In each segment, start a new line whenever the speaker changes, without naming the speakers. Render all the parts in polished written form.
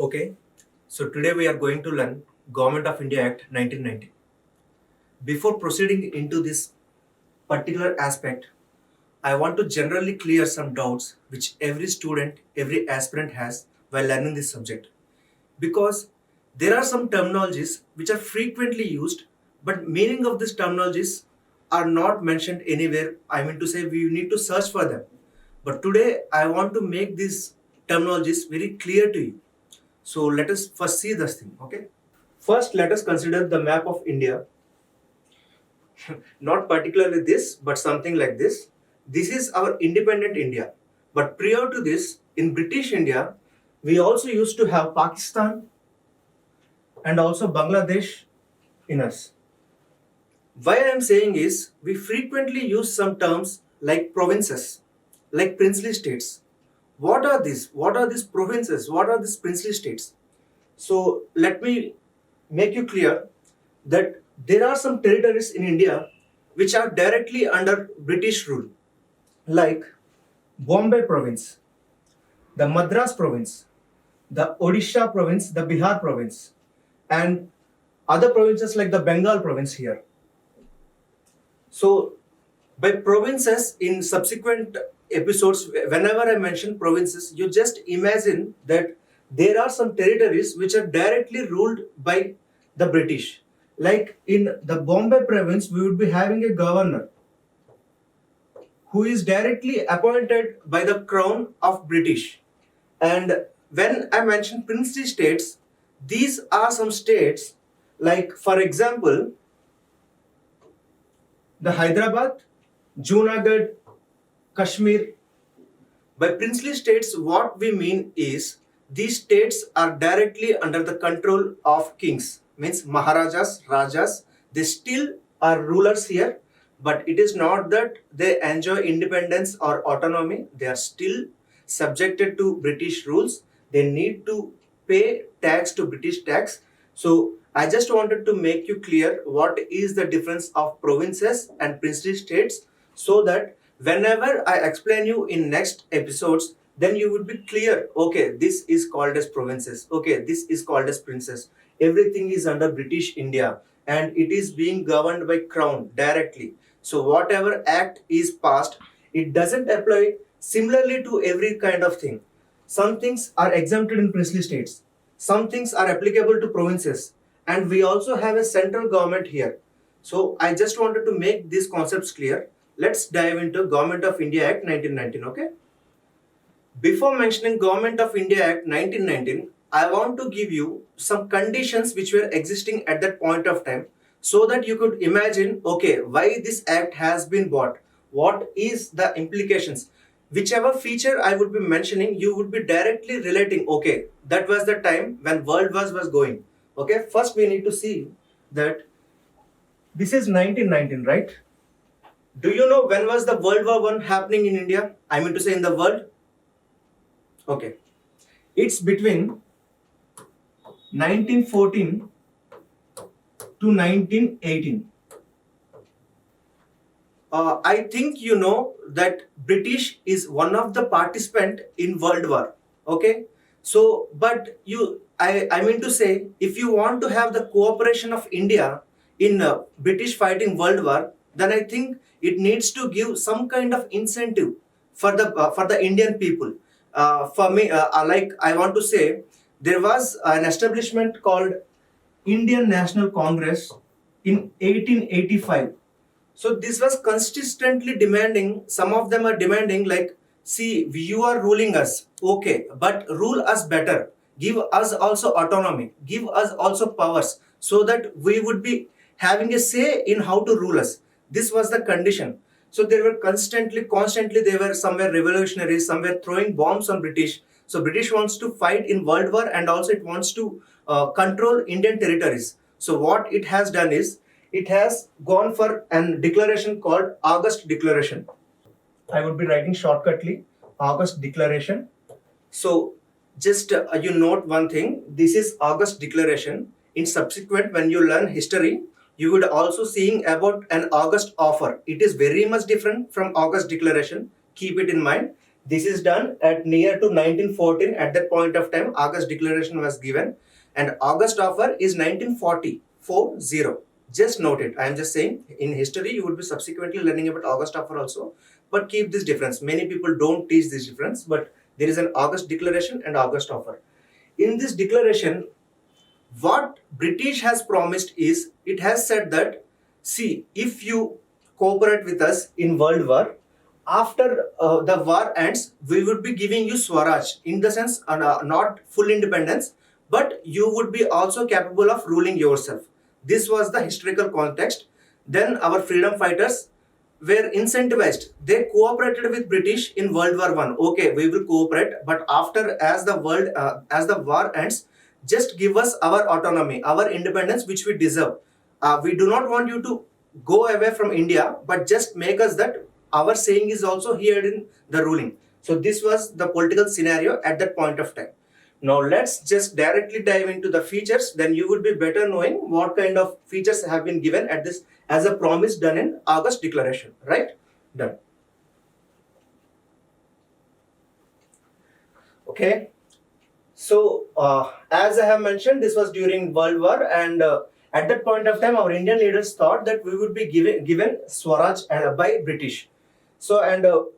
Okay, so today we are going to learn Government of India Act 1990. Before proceeding into this particular aspect, I want to generally clear some doubts which every student, every aspirant has while learning this subject. Because there are some terminologies which are frequently used, but meaning of these terminologies are not mentioned anywhere. I mean to say we need to search for them. But today I want to make these terminologies very clear to you. So let us first see this thing, okay? First, let us consider the map of India. Not particularly this, but something like this. This is our independent India. But prior to this, in British India, we also used to have Pakistan and also Bangladesh in us. Why I am saying is, we frequently use some terms like provinces, like princely states. What are these? What are these provinces? What are these princely states? So let me make you clear that there are some territories in India which are directly under British rule, like Bombay province, the Madras province, the Odisha province, the Bihar province, and other provinces like the Bengal province here. So, by provinces in subsequent episodes, whenever I mention provinces, you just imagine that there are some territories which are directly ruled by the British. Like in the Bombay province, we would be having a governor who is directly appointed by the crown of British. And when I mention princely states, these are some states like, for example, the Hyderabad, Junagadh, Kashmir. By princely states, what we mean is these states are directly under the control of kings, means Maharajas, Rajas. They still are rulers here, but it is not that they enjoy independence or autonomy. They are still subjected to British rules. They need to pay tax to British tax. So I just wanted to make you clear what is the difference of provinces and princely states, so that whenever I explain you in next episodes, then you would be clear, okay, this is called as provinces, okay, this is called as princes. Everything is under British India and it is being governed by crown directly. So whatever act is passed, it doesn't apply similarly to every kind of thing. Some things are exempted in princely states, some things are applicable to provinces, and we also have a central government here. So I just wanted to make these concepts clear. Let's dive into Government of India Act 1919, okay? Before mentioning Government of India Act 1919, I want to give you some conditions which were existing at that point of time, so that you could imagine, okay, why this act has been brought, what is the implications. Whichever feature I would be mentioning, you would be directly relating, okay, that was the time when World War was going. Okay, first we need to see that this is 1919, right? Do you know when was the World War One happening in India? I mean to say in the world. Okay, it's between 1914 to 1918. I think you know that British is one of the participant in World War. Okay, so but I mean to say, if you want to have the cooperation of India in British fighting World War, then I think it needs to give some kind of incentive for the Indian people. For me, like I want to say, there was an establishment called Indian National Congress in 1885. So this was consistently demanding, some of them are demanding like, see, you are ruling us, okay, but rule us better. Give us also autonomy, give us also powers, so that we would be having a say in how to rule us. This was the condition. So they were constantly, they were somewhere revolutionaries, somewhere throwing bombs on British. So British wants to fight in World War, and also it wants to control Indian territories. So what it has done is, it has gone for an declaration called August Declaration. I would be writing shortcutly August Declaration. So just you note one thing, this is August Declaration. In subsequent, when you learn history, you would also seeing about an August offer. It is very much different from August Declaration. Keep it in mind. This is done at near to 1914. At that point of time, August Declaration was given, and August offer is 1940. Just note it. I am just saying, in history you would be subsequently learning about August offer also, but keep this difference. Many people don't teach this difference, but there is an August Declaration and August offer. In this declaration, what British has promised is, it has said that, see, if you cooperate with us in World War, after the war ends, we would be giving you Swaraj, in the sense not full independence, but you would be also capable of ruling yourself. This was the historical context. Then our freedom fighters were incentivized. They cooperated with British in World War I. Okay, we will cooperate, but after, as the war ends, just give us our autonomy, our independence, which we deserve. We do not want you to go away from India, but just make us that our saying is also here in the ruling. So this was the political scenario at that point of time. Now let's just directly dive into the features. Then you would be better knowing what kind of features have been given at this as a promise done in August Declaration, right? Done. Okay. So as I have mentioned, this was during World War, and at that point of time, our Indian leaders thought that we would be given Swaraj by British. So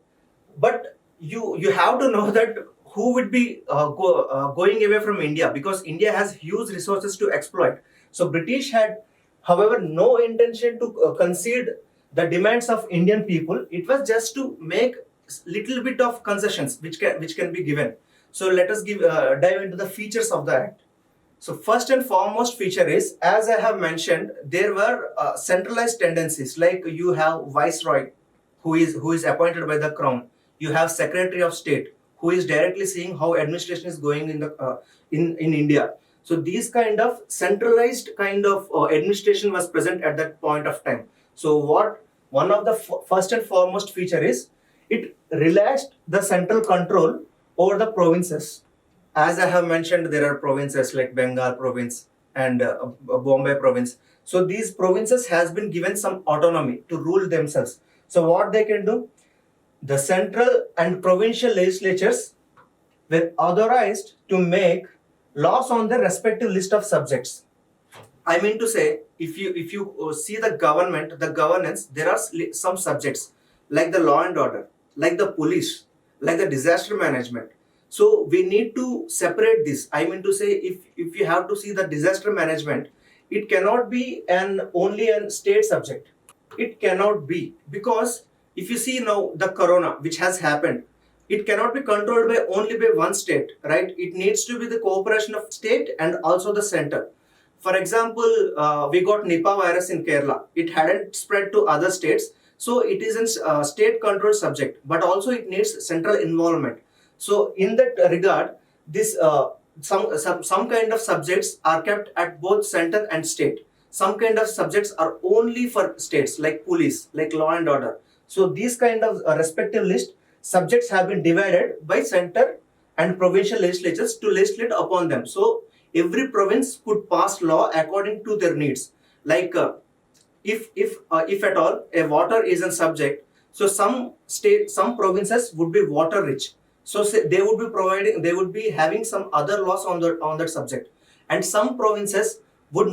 but you have to know that who would be going away from India, because India has huge resources to exploit. So British had, however, no intention to concede the demands of Indian people. It was just to make little bit of concessions which can be given. So let us dive into the features of the act. So first and foremost feature is, as I have mentioned, there were centralized tendencies, like you have Viceroy, who is appointed by the Crown. You have Secretary of State, who is directly seeing how administration is going in the in India. So these kind of centralized kind of administration was present at that point of time. So what one of the first and foremost feature is, it relaxed the central control over the provinces. As I have mentioned, there are provinces like Bengal province and Bombay province. So these provinces has been given some autonomy to rule themselves. So what they can do, the central and provincial legislatures were authorized to make laws on their respective list of subjects. I mean to say, if you see the governance, there are some subjects like the law and order, like the police, like the disaster management. So we need to separate this. I mean to say, if you have to see the disaster management, it cannot be only a state subject. It cannot be, because if you see now the corona which has happened, it cannot be controlled by only by one state, right? It needs to be the cooperation of state and also the center. For example, we got Nipah virus in Kerala. It hadn't spread to other states, so it is a state control subject, but also it needs central involvement. So in that regard, this some kind of subjects are kept at both center and state. Some kind of subjects are only for states, like police, like law and order. So these kind of respective list subjects have been divided by center and provincial legislatures to legislate upon them. So every province could pass law according to their needs. Like if at all a water is a subject, so some provinces would be water rich. So they would be having some other laws on that subject, and some provinces would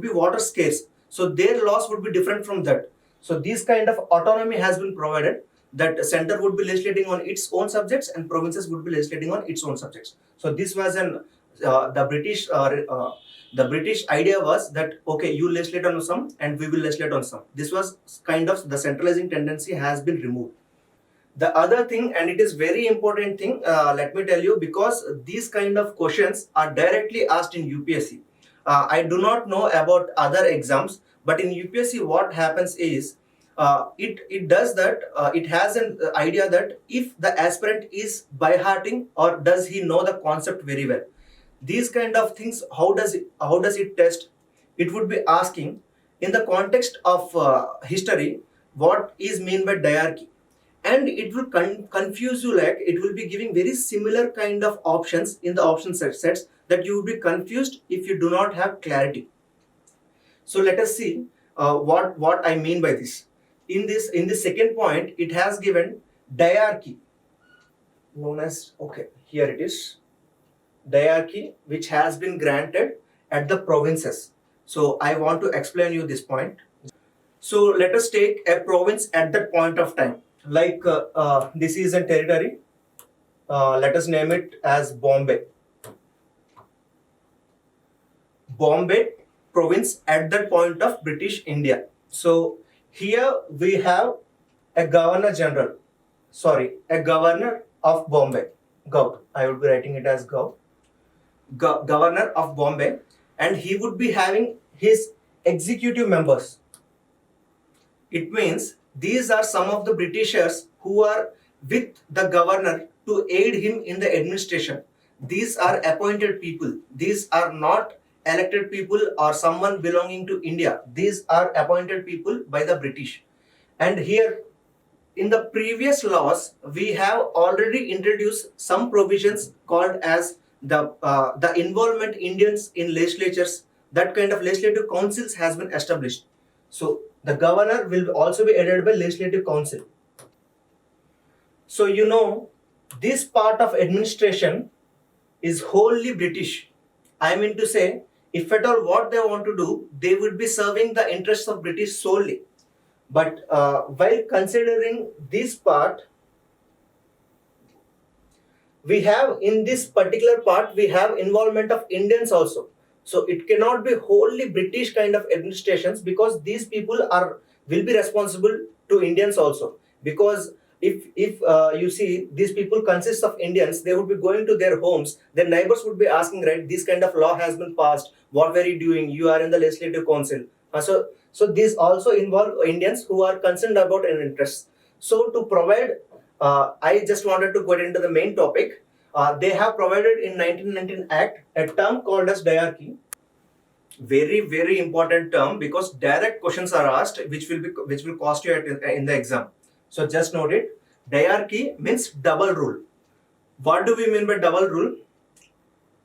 be water scarce. So their laws would be different from that. So this kind of autonomy has been provided, that center would be legislating on its own subjects and provinces would be legislating on its own subjects. So this was the British idea was that, okay, you legislate on some and we will legislate on some. This was kind of the centralizing tendency has been removed. The other thing, and it is very important thing, let me tell you, because these kind of questions are directly asked in UPSC. I do not know about other exams, but in UPSC what happens is, it does that, it has an idea that if the aspirant is by hearting or does he know the concept very well. These kind of things, how does it test? It would be asking, in the context of history, what is mean by diarchy, and it will confuse you, like it will be giving very similar kind of options in the option sets that you will be confused if you do not have clarity. So let us see what I mean by this. In this second point, it has given diarchy. known as, okay, here it is, diarchy, which has been granted at the provinces. So I want to explain you this point. So let us take a province at that point of time. Like this is a territory. Let us name it as Bombay. Bombay province at that point of British India. So here we have a governor general, a governor of Bombay. Gov. I would be writing it as Gov. Governor of Bombay, and he would be having his executive members. It means these are some of the Britishers who are with the governor to aid him in the administration. These are appointed people. These are not elected people or someone belonging to India. These are appointed people by the British. And here in the previous laws, we have already introduced some provisions called as the involvement Indians in legislatures. That kind of legislative councils has been established. So the governor will also be aided by legislative council. So you know, this part of administration is wholly British. I mean to say, if at all what they want to do, they would be serving the interests of British solely. But while considering this part, we have in this particular part, we have involvement of Indians also. So it cannot be wholly British kind of administrations, because these people will be responsible to Indians also. Because if you see, these people consist of Indians, they would be going to their homes, their neighbors would be asking, right, this kind of law has been passed, what were you doing, you are in the legislative council. So these also involve Indians who are concerned about an interest. So to provide, I just wanted to go into the main topic. They have provided in 1919 Act a term called as diarchy. Very, very important term, because direct questions are asked, which will cost you in the exam. So just note it. Diarchy means double rule. What do we mean by double rule?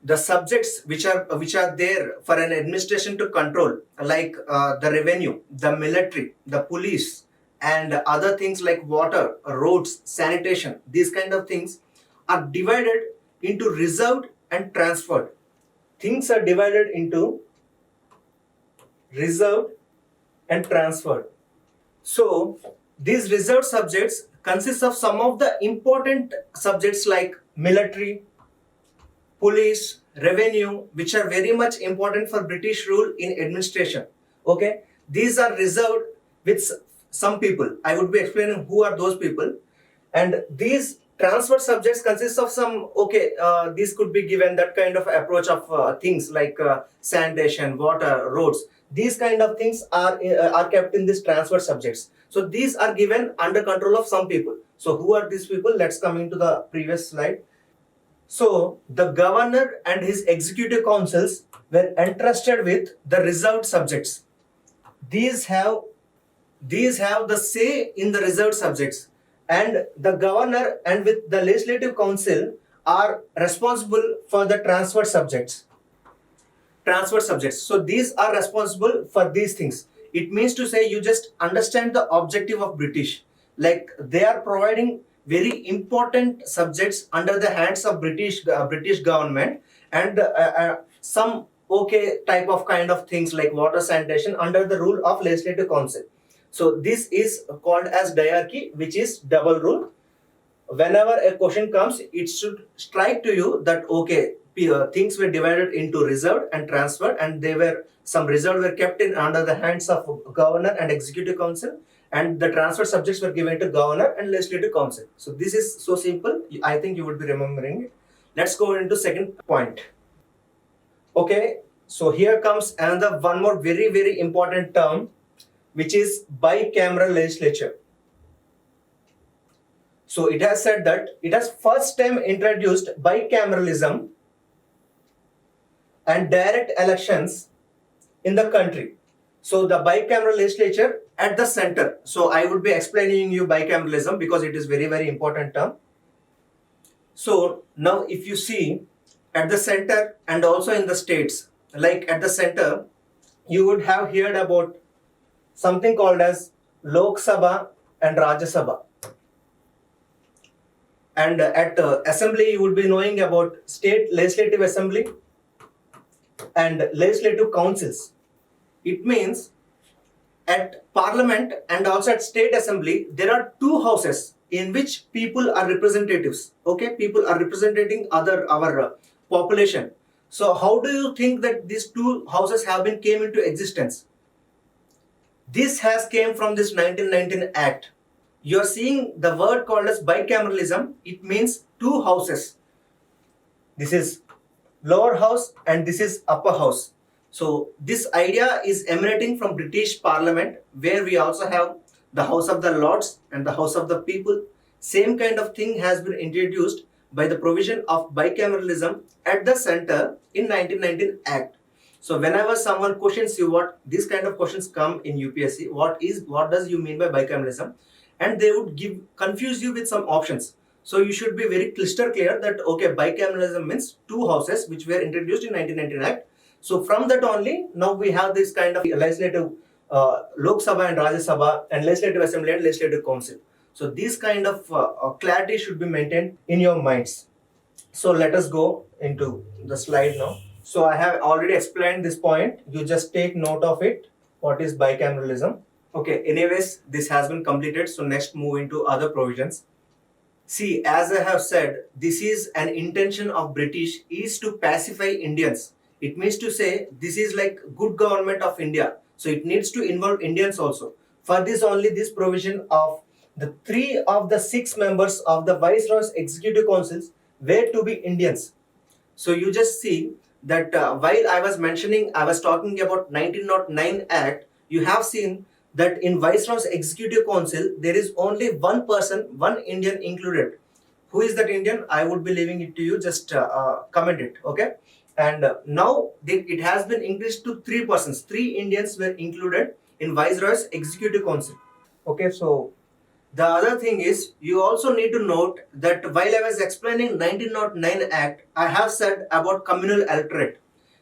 The subjects which are there for an administration to control, like the revenue, the military, the police, and other things like water, roads, sanitation, these kind of things are divided into reserved and transferred. Things are divided into reserved and transferred. So these reserved subjects consist of some of the important subjects like military, police, revenue, which are very much important for British rule in administration. Okay, these are reserved with some people. I would be explaining who are those people. And these transferred subjects consist of some, these could be given that kind of approach of things like sanitation, water, roads. These kind of things are kept in these transferred subjects. So these are given under control of some people. So who are these people? Let's come into the previous slide. So the governor and his executive councils were entrusted with the reserved subjects. These have the say in the reserved subjects, and the governor and with the legislative council are responsible for the transferred subjects. So these are responsible for these things. It means to say, you just understand the objective of British. Like they are providing very important subjects under the hands of British government, and some type of kind of things like water, sanitation under the rule of legislative council. So this is called as diarchy, which is double rule. Whenever a question comes, it should strike to you that things were divided into reserved and transferred, and some reserved were kept in under the hands of governor and executive council, and the transfer subjects were given to governor and legislative council. So this is so simple. I think you would be remembering it. Let's go into second point. Okay, so here comes another one more very, very important term, which is bicameral legislature. So it has said that it has first time introduced bicameralism and direct elections in the country. So the bicameral legislature at the center. So I would be explaining you bicameralism because it is very, very important term. So now if you see at the center and also in the states, like at the center, you would have heard about something called as Lok Sabha and Rajya Sabha. And at assembly, you would be knowing about state legislative assembly and legislative councils. It means at parliament and also at state assembly, there are two houses in which people are representatives. Okay, people are representing our population. So how do you think that these two houses have been came into existence? This has came from this 1919 Act. You are seeing the word called as bicameralism. It means two houses. This is lower house and this is upper house. So this idea is emanating from British Parliament, where we also have the House of the Lords and the House of the People. Same kind of thing has been introduced by the provision of bicameralism at the center in 1919 Act. So whenever someone questions you what these kind of questions come in UPSC, what does you mean by bicameralism, and they would confuse you with some options. So you should be very crystal clear that okay, bicameralism means two houses which were introduced in 1919 Act. So from that only, now we have this kind of legislative Lok Sabha and Rajya Sabha and legislative assembly and legislative council. So this kind of clarity should be maintained in your minds. So let us go into the slide now. So I have already explained this point. You just take note of it. What is bicameralism? Okay, anyways, this has been completed. So next move into other provisions. See, as I have said, this is an intention of British is to pacify Indians. It means to say this is like good government of India. So it needs to involve Indians also. For this only this provision of the 3 of the 6 members of the Viceroy's Executive Councils were to be Indians. So you just see that while I was talking about 1909 Act, you have seen that in Viceroy's Executive Council, there is only one person, one Indian included. Who is that Indian? I would be leaving it to you, just comment it, okay? And now it has been increased to 3 persons. 3 Indians were included in Viceroy's Executive Council. Okay, so the other thing is, you also need to note that while I was explaining 1909 Act, I have said about communal electorate,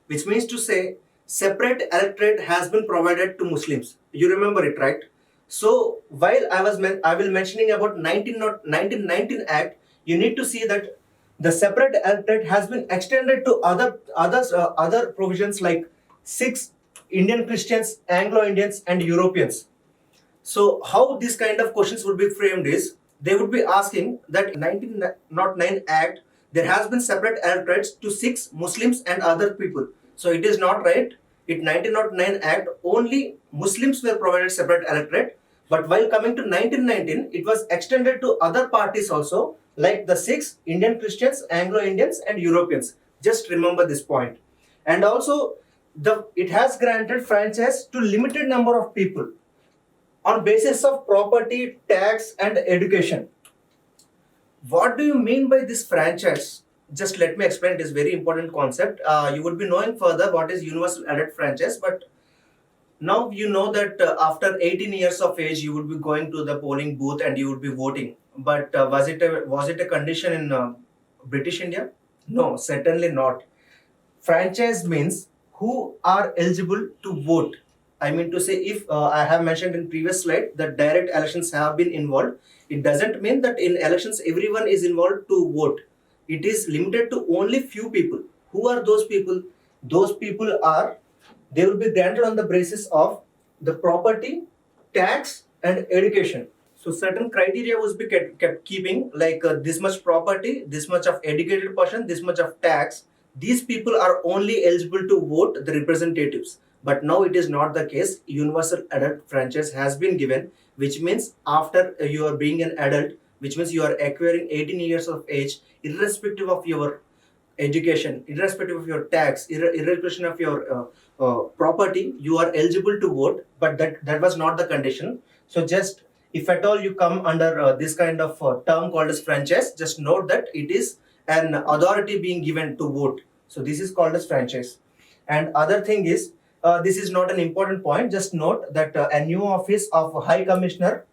which means to say separate electorate has been provided to Muslims. You remember it, right? So while I will mentioning about 1919 Act, you need to see that the separate electorate has been extended to other provisions like 6 Indian Christians, Anglo-Indians and Europeans. So how this kind of questions would be framed is, they would be asking that 1909 Act, there has been separate electorates to 6 Muslims and other people. So it is not right. In 1909 Act, only Muslims were provided separate electorate. But while coming to 1919, it was extended to other parties also, like the 6 Indian Christians, Anglo-Indians and Europeans. Just remember this point. And also, it has granted franchise to limited number of people on basis of property, tax and education. What do you mean by this franchise? Just let me explain. It is very important concept. You would be knowing further what is universal adult franchise, but now you know that after 18 years of age, you would be going to the polling booth and you would be voting. But was it a condition in British India? No, certainly not. Franchise means who are eligible to vote. I mean to say, if I have mentioned in previous slide that direct elections have been involved, it doesn't mean that in elections everyone is involved to vote. It is limited to only few people. Who are those people? Those people are, they will be granted on the basis of the property, tax and education. So certain criteria was be kept keeping, like this much property, this much of educated person, this much of tax. These people are only eligible to vote the representatives. But now it is not the case. Universal adult franchise has been given, which means after you are being an adult, which means you are acquiring 18 years of age, irrespective of your education, irrespective of your tax, irrespective of your property, you are eligible to vote. But that was not the condition. So just if at all you come under this kind of term called as franchise, just note that it is an authority being given to vote. So this is called as franchise. And other thing is, this is not an important point. Just note that a new office of High Commissioner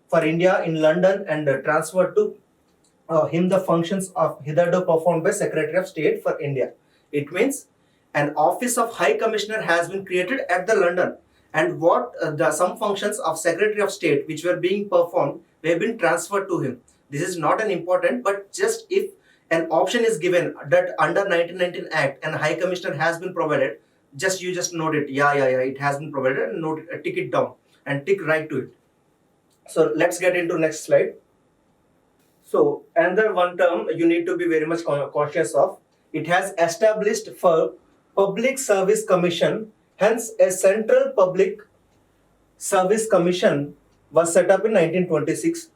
for India in London and transferred to him the functions of hitherto performed by Secretary of State for India. It means an office of High Commissioner has been created at the London, and what some functions of Secretary of State which were being performed have been transferred to him. This is not an important, but just if an option is given that under 1919 Act and High Commissioner has been provided, you just note it. Yeah, it has been provided, and note it, tick it down and tick right to it. So let's get into next slide. So another one term you need to be very much cautious of. It has established for Public Service Commission. Hence, a Central Public Service Commission was set up in 1926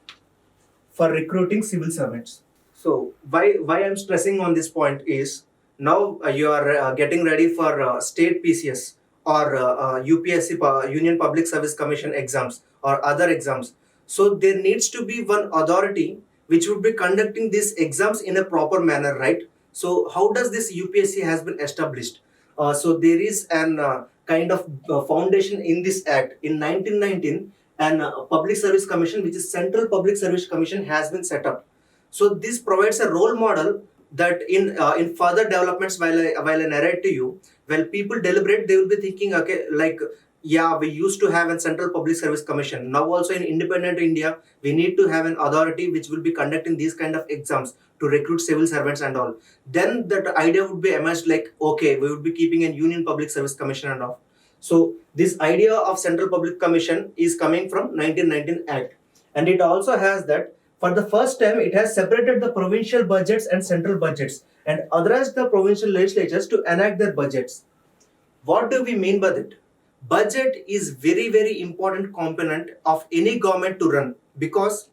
for recruiting civil servants. So why I'm stressing on this point is now you are getting ready for state PCS or UPSC Union Public Service Commission exams or other exams. So there needs to be one authority which would be conducting these exams in a proper manner, right? So how does this UPSC has been established? So there is an kind of foundation in this act in 1919, and Public Service Commission, which is Central Public Service Commission, has been set up. So this provides a role model that in further developments, while I narrate to you, while people deliberate, they will be thinking, okay, like, yeah, we used to have a Central Public Service Commission. Now also in independent India, we need to have an authority which will be conducting these kind of exams to recruit civil servants and all. Then that idea would be emerged like, okay, we would be keeping a Union Public Service Commission and all. So this idea of Central Public Commission is coming from 1919 Act. And it also has that for the first time, it has separated the provincial budgets and central budgets and authorized the provincial legislatures to enact their budgets. What do we mean by that? Budget is very, very important component of any government to run, because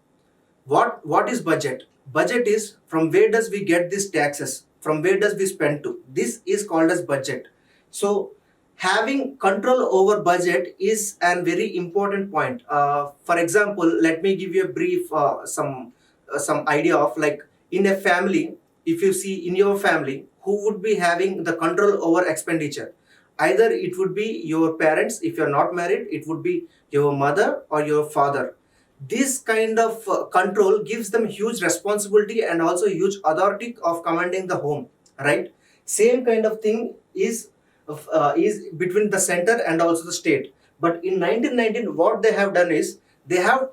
what is budget? Budget is from where does we get these taxes, from where does we spend to. This is called as budget. So having control over budget is a very important point. For example, let me give you a brief some idea of, like, in a family, if you see in your family, who would be having the control over expenditure? Either it would be your parents, if you're not married, it would be your mother or your father. This kind of control gives them huge responsibility and also huge authority of commanding the home, right? Same kind of thing is between the center and also the state. But in 1919, what they have done is they have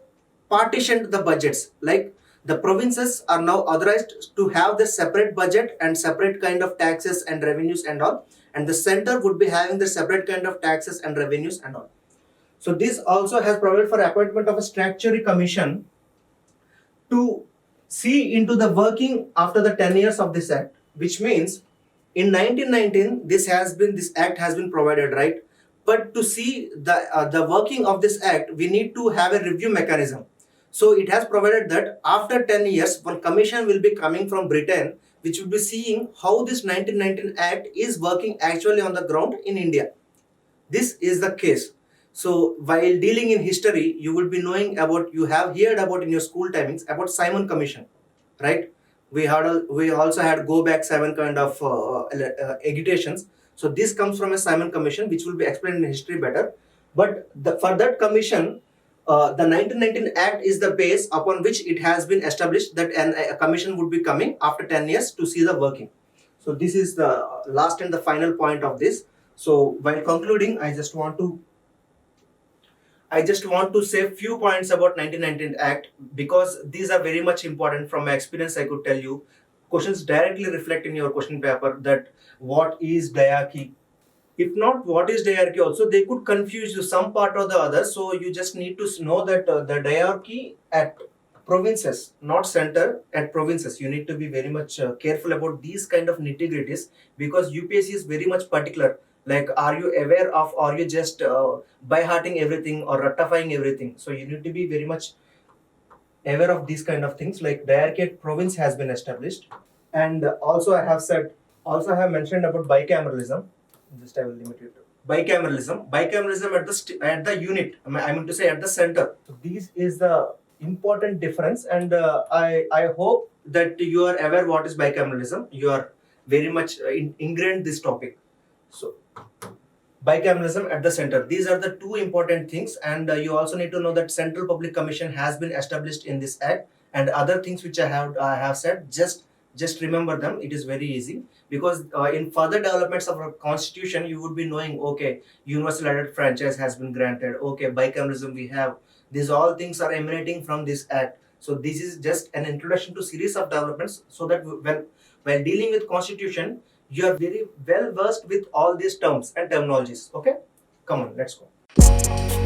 partitioned the budgets. Like, the provinces are now authorized to have the separate budget and separate kind of taxes and revenues and all, and the center would be having the separate kind of taxes and revenues and all. So this also has provided for appointment of a statutory commission to see into the working after the 10 years of this act, which means in 1919 this act has been provided, right? But to see the working of this act, we need to have a review mechanism. So it has provided that after 10 years, one commission will be coming from Britain, which will be seeing how this 1919 Act is working actually on the ground in India. This is the case. So while dealing in history, you will be knowing about, you have heard about in your school timings about Simon Commission, right? We also had Go Back 7 kind of agitations. So this comes from a Simon Commission, which will be explained in history better. But for that commission, the 1919 Act is the base upon which it has been established that a commission would be coming after 10 years to see the working. So this is the last and the final point of this. So while concluding, I just want to say few points about 1919 Act, because these are very much important. From my experience, I could tell you questions directly reflect in your question paper that what is diarchy. If not, what is diarchy also, they could confuse you some part or the other. So you just need to know that the diarchy at provinces, not center, at provinces. You need to be very much careful about these kind of nitty-gritties, because UPSC is very much particular. Like, are you aware of, or are you just by-hearting everything or ratifying everything? So you need to be very much aware of these kind of things. Like, diarchy at province has been established. And also I have mentioned about bicameralism. Just I will limit it. Bicameralism at the unit. I mean to say at the center. So this is the important difference, and I hope that you are aware what is bicameralism. You are very much ingrained this topic. So bicameralism at the center. These are the two important things, and you also need to know that Central Public Commission has been established in this act, and other things which I have said. Just remember them. It is very easy, because in further developments of our constitution, you would be knowing, okay, universal adult franchise has been granted. Okay, bicameralism we have. These all things are emanating from this act. So this is just an introduction to series of developments, so that while dealing with constitution, you are very well versed with all these terms and terminologies. Okay, come on, let's go.